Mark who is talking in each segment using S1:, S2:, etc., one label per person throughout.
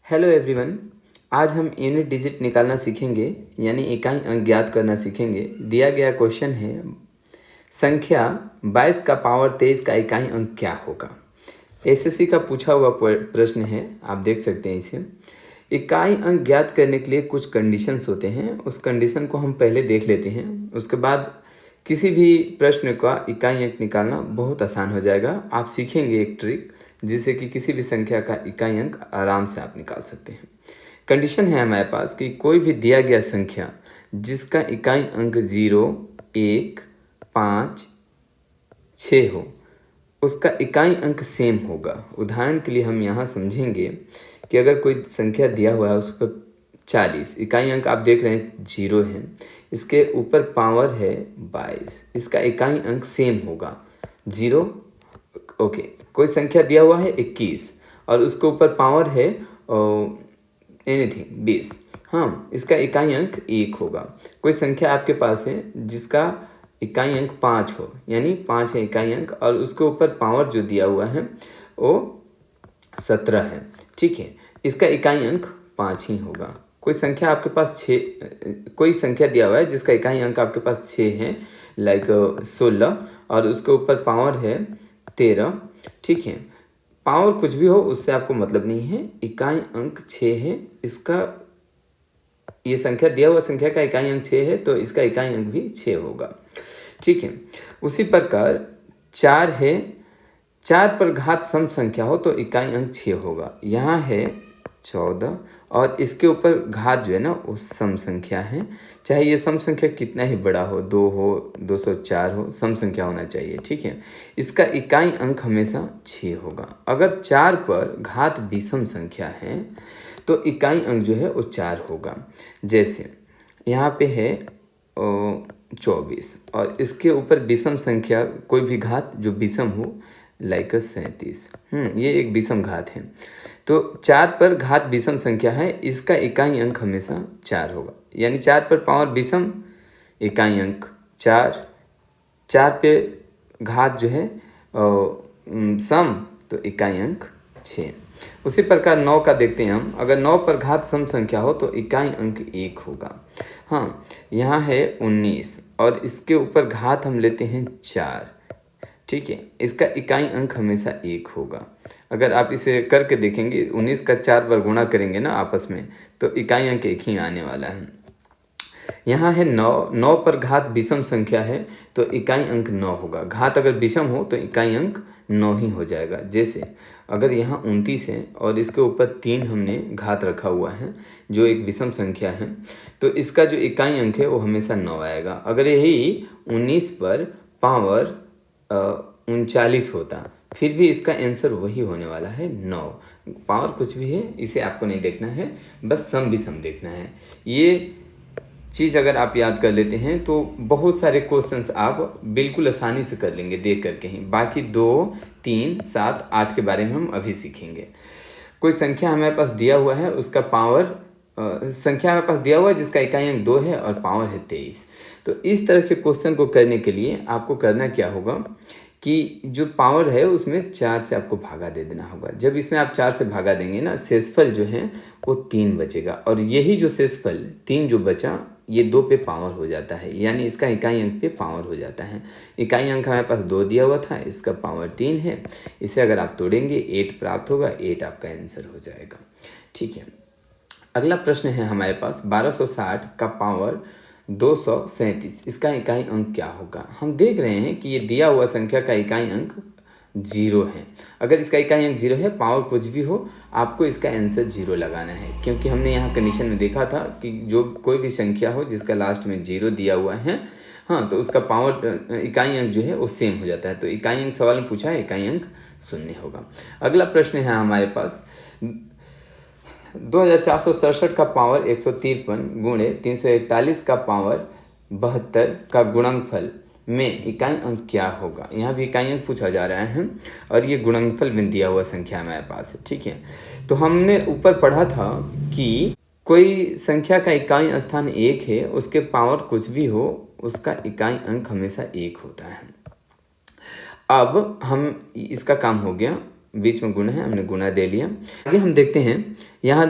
S1: Hello everyone. आज हम unit digit निकालना सीखेंगे, यानी इकाई अंक ज्ञात करना सीखेंगे। दिया गया क्वेश्चन है संख्या 22 का पावर 23 का इकाई अंक क्या होगा। एसएससी का पूछा हुआ प्रश्न है, आप देख सकते हैं इसे। इकाई अंक ज्ञात करने के लिए कुछ कंडीशंस होते हैं, उस कंडीशन को हम पहले देख लेते हैं। उसके बाद किसी भी प्रश्न का इकाई अंक निकालना बहुत आसान हो जाएगा। आप सीखेंगे एक ट्रिक जिससे कि किसी भी संख्या का इकाई अंक आराम से आप निकाल सकते हैं। कंडीशन है हमारे पास कि कोई भी दिया गया संख्या जिसका इकाई अंक 0, 1, 5, 6 हो, उसका इकाई अंक सेम होगा। उदाहरण के लिए हम यहाँ समझेंगे कि अगर कोई संख्या दिया हुआ है उस पर 40, इकाई अंक आप देख रहे हैं 0 है, इसके ऊपर पावर है 22, इसका इकाई अंक सेम होगा 0। ओके, कोई संख्या दिया हुआ है 21 और उसके ऊपर पावर है एनीथिंग 20, हाँ, इसका इकाई अंक 1 होगा। कोई संख्या आपके पास है जिसका इकाई अंक 5 हो, यानी 5 है इकाई अंक, और उसके ऊपर पावर जो दिया हुआ है वो 17 है, ठीक है, इसका इकाई अंक 5 ही होगा। कोई संख्या आपके पास 6, कोई संख्या दिया हुआ है जिसका इकाई अंक आपके पास 6 है, लाइक 16, और उसके ऊपर पावर है 13, ठीक है। पावर कुछ भी हो उससे आपको मतलब नहीं है, इकाई अंक 6 है, इसका ये संख्या दिया हुआ संख्या का इकाई अंक 6 है तो इसका इकाई अंक भी 6 होगा, ठीक है। उसी प्रकार 4 है, 4 पर घात सम संख्या हो तो इकाई अंक 6 होगा। यहाँ है 14 और इसके ऊपर घात जो है ना वो सम संख्या है, चाहे ये सम संख्या कितना ही बड़ा हो, 2 हो, 204 हो, सम संख्या होना चाहिए, ठीक है। इसका इकाई अंक हमेशा 6 होगा। अगर 4 पर घात विषम संख्या है तो इकाई अंक जो है वो 4 होगा। जैसे यहाँ पे है 24 और इसके ऊपर विषम संख्या कोई भी घात जो विषम हो, लाइक 37, ये एक विषम घात है। तो 4 पर घात विषम संख्या है, इसका इकाई अंक हमेशा 4 होगा, यानी 4 पर पावर विषम, इकाई अंक 4, 4 पे घात जो है सम, तो इकाई अंक 6। उसी प्रकार 9 का देखते हैं हम। अगर 9 पर घात सम संख्या हो तो इकाई अंक 1 होगा। हाँ, यहाँ है 19 और इसके ऊपर घात हम लेते हैं 4, ठीक है, इसका इकाई अंक हमेशा 1 होगा। अगर आप इसे करके देखेंगे, 19 का 4 बार गुणा करेंगे ना आपस में, तो इकाई अंक 1 ही आने वाला है। यहाँ है 9, 9 पर घात विषम संख्या है तो इकाई अंक 9 होगा। घात अगर विषम हो तो इकाई अंक 9 ही हो जाएगा। जैसे अगर यहाँ 29 है और इसके ऊपर 3 हमने घात रखा हुआ है जो एक विषम संख्या है, तो इसका जो इकाई अंक है वो हमेशा 9 आएगा। अगर यही 19 पर पावर 39 होता फिर भी इसका आंसर वही होने वाला है 9। पावर कुछ भी है इसे आपको नहीं देखना है, बस सम विषम देखना है। ये चीज़ अगर आप याद कर लेते हैं तो बहुत सारे क्वेश्चंस आप बिल्कुल आसानी से कर लेंगे देख करके ही। बाकी 2, 3, 7, 8 के बारे में हम अभी सीखेंगे। कोई संख्या हमारे पास दिया हुआ है, उसका पावर संख्या हमारे पास दिया हुआ है जिसका इकाई अंक 2 है और पावर है 23। तो इस तरह के क्वेश्चन को करने के लिए आपको करना क्या होगा कि जो पावर है उसमें 4 से आपको भागा दे देना होगा। जब इसमें आप 4 से भागा देंगे ना, शेषफल जो है वो 3 बचेगा, और यही जो शेषफल 3 जो बचा ये 2 पे पावर हो जाता है, यानी इसका इकाई अंक पे पावर हो जाता है। इकाई अंक हमारे पास 2 दिया हुआ था, इसका पावर 3 है, इसे अगर आप तोड़ेंगे 8 प्राप्त होगा, 8 आपका आंसर हो जाएगा, ठीक है। अगला प्रश्न है हमारे पास 1260 का पावर 237, इसका इकाई अंक क्या होगा। हम देख रहे हैं कि ये दिया हुआ संख्या का इकाई अंक 0 है। अगर इसका इकाई अंक 0 है, पावर कुछ भी हो, आपको इसका आंसर 0 लगाना है, क्योंकि हमने यहाँ कंडीशन में देखा था कि जो कोई भी संख्या हो जिसका लास्ट में 0 दिया हुआ है, हाँ, तो उसका पावर इकाई अंक जो है वो सेम हो जाता है। तो इकाई अंक सवाल में पूछा है, इकाई अंक 0 होगा। अगला प्रश्न है हमारे पास 2467 का पावर 153 गुणे 341 का पावर 72 का गुणनफल में इकाई अंक क्या होगा। यहाँ भी इकाई अंक पूछा जा रहा है और ये गुणनफल में दिया हुआ संख्या हमारे पास है, ठीक है। तो हमने ऊपर पढ़ा था कि कोई संख्या का इकाई स्थान 1 है, उसके पावर कुछ भी हो उसका इकाई अंक हमेशा 1 होता है। अब हम इसका काम हो गया, बीच में गुना है, हमने गुना दे लिया। आगे हम देखते हैं, यहाँ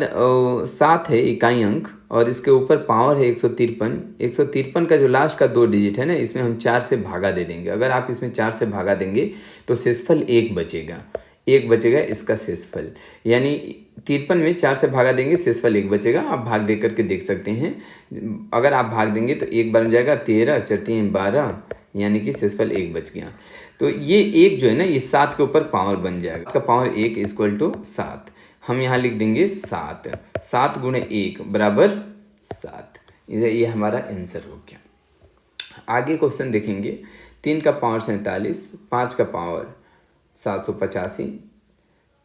S1: 7 है इकाई अंक और इसके ऊपर पावर है 153। 153 का जो लास्ट का 2 डिजिट है ना, इसमें हम 4 से भागा दे देंगे। अगर आप इसमें 4 से भागा देंगे तो शेषफल 1 बचेगा, 1 बचेगा इसका शेषफल। यानी 53 में 4 से भागा देंगे, शेषफल 1 बचेगा। आप भाग दे करके देख सकते हैं। अगर आप भाग देंगे तो 1 बार जाएगा 13, 4 3 12, यानी कि शेषफल 1 बच गया। तो ये 1 जो है ना, ये 7 के ऊपर पावर बन जाएगा। इसका पावर 1 इक्वल टू 7। हम यहाँ लिख देंगे 7, 7 गुणे 1 बराबर 7। ये हमारा आंसर हो गया। आगे क्वेश्चन देखेंगे। 3 का पावर 47, 5 का पावर 785,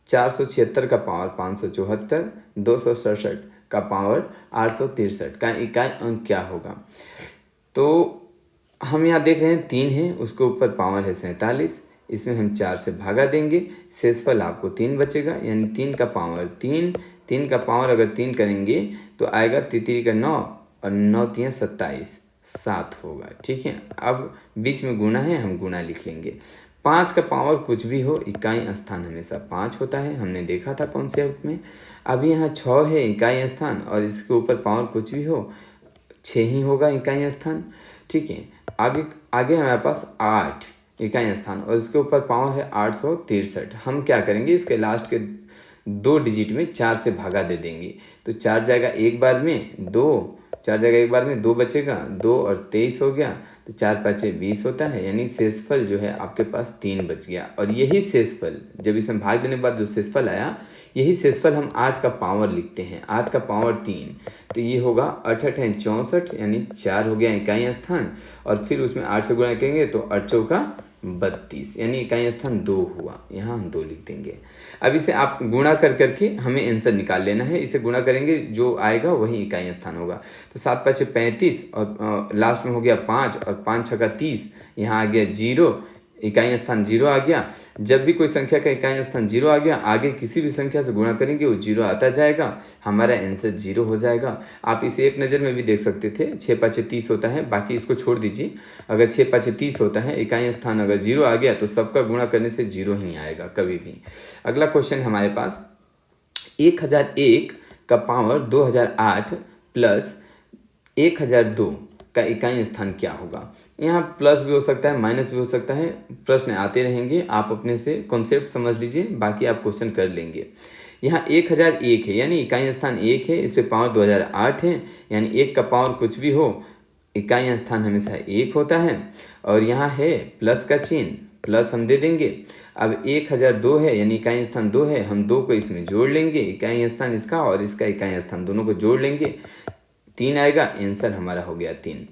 S1: 476 का पावर 574, 267 का पावर 863 का इकाई अंक क्या होगा? तो हम यहाँ देख रहे हैं 3 है, उसके ऊपर पावर है 47, इसमें हम 4 से भागा देंगे, शेषफल आपको 3 बचेगा। यानी 3 का पावर 3, 3 का पावर अगर 3 करेंगे तो आएगा 3 का 9 और 9 3 27, 7 होगा। ठीक है, अब बीच में गुना है, हम गुना लिख लेंगे। 5 का पावर कुछ भी हो, इकाई स्थान हमेशा 5 होता है, हमने देखा था कॉन्सेप्ट में। अब यहाँ 6 है इकाई स्थान और इसके ऊपर पावर कुछ भी हो, 6 ही होगा इकाई स्थान। ठीक है, आगे हमारे पास 8 इकाई स्थान और इसके ऊपर पावर है 863। हम क्या करेंगे, इसके लास्ट के 2 डिजिट में 4 से भागा दे देंगे। तो 4 जाएगा एक बार में 2, 4 जाएगा एक बार में 2 बचेगा, 2 और 23 हो गया, तो 4 5 20 होता है। यानी शेषफल जो है आपके पास 3 बच गया। और यही शेषफल, जब इसमें भाग देने के बाद जो शेषफल आया, यही शेषफल हम 8 का पावर लिखते हैं, 8 का पावर 3। तो ये होगा 8 8 है 64, यानी 4 हो गया इकाई स्थान। और फिर उसमें 8 से गुणा करेंगे तो 8 चौका 32, यानी इकाई स्थान 2 हुआ। यहाँ हम 2 लिख देंगे। अब इसे आप गुणा कर करके हमें आंसर निकाल लेना है। इसे गुणा करेंगे, जो आएगा वही इकाई स्थान होगा। तो 7 5 35 और लास्ट में हो गया 5 और 5 6 का 30, यहाँ आ गया 0, इकाई स्थान 0 आ गया। जब भी कोई संख्या का इकाई स्थान 0 आ गया, आगे किसी भी संख्या से गुणा करेंगे वो 0 आता जाएगा, हमारा आंसर 0 हो जाएगा। आप इसे एक नज़र में भी देख सकते थे। 6 5 30 होता है, बाकी इसको छोड़ दीजिए। अगर 6 5 30 होता है, इकाई स्थान अगर 0 आ गया तो सबका गुणा करने से 0 ही आएगा कभी भी। अगला क्वेश्चन हमारे पास, 1001 का पावर 2008 प्लस 1002 का इकाई स्थान क्या होगा? यहाँ प्लस भी हो सकता है, माइनस भी हो सकता है, प्रश्न आते रहेंगे। आप अपने से कॉन्सेप्ट समझ लीजिए, बाकी आप क्वेश्चन कर लेंगे। यहाँ 1001 है, यानी इकाई स्थान 1 है, इस पर पावर 2008 है, यानी 1 का पावर कुछ भी हो, इकाई स्थान हमेशा 1 होता है। और यहाँ है प्लस का चिन्ह, प्लस हम दे देंगे। अब 1002 है, यानी इकाई स्थान 2 है, हम 2 को इसमें जोड़ लेंगे, इकाई स्थान इसका और इसका इकाई स्थान दोनों को जोड़ लेंगे, 3 आएगा। आंसर हमारा हो गया 3।